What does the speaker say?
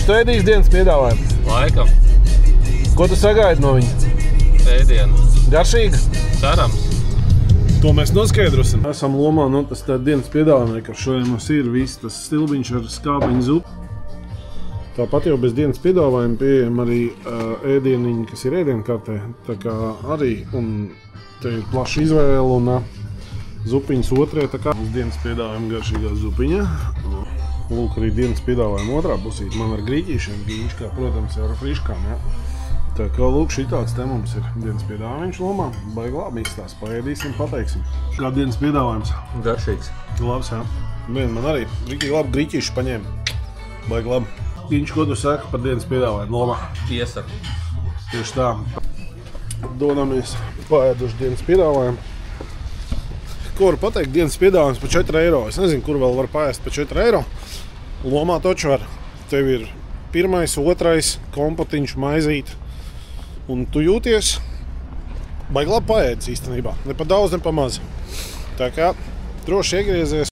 Guntiņš, tu ēdīs dienas piedāvājumu? Laikam. Ko tu sagaidi no viņa? Ēdienu. Garšīga? Cerams. To mēs noskaidrosim. Esam Lomā, tas tā dienas piedāvājumi, ka šodien mums ir viss tas stilbiņš ar skābiņu zupu. Tāpat jau bez dienas piedāvājuma pieejam arī ēdieniņi, kas ir ēdienkartē. Tā kā arī, un te ir plaša izvēle un zupiņas otrē, tā kā uz dienas piedāvājuma garšīgā zupiņa. Lūk, arī dienas piedāvājuma otrā pusīt. Man ar grīķīšiem gīņškā, protams, ar friškām, jā. Tā kā lūk, šitāds te mums ir dienas piedāvājums Lomā. Baigi labi izstās, paēdīsim, pateiksim. Kā dienas piedāvājums? Garšīgs. Labs, jā. Man arī rīkīgi labi grīķīši paņēma. Baigi labi. Gīņš, ko tu saki par dienas piedāvājumu Lomā? Tiesa. Tieši tā. Dodamies paēduši dienas piedāvājumu. Ko var pateikt? Dienas piedāvājums par 4 eiro. Es nezinu, kur vēl var paēst par 4 eiro. Lomā taču var. Tev ir pirmais, otrais kompotiņš, maizīt. Un tu jūties baigi labi paēdis īstenībā. Ne pa daudz, ne pa maz. Tā kā droši iegriezies.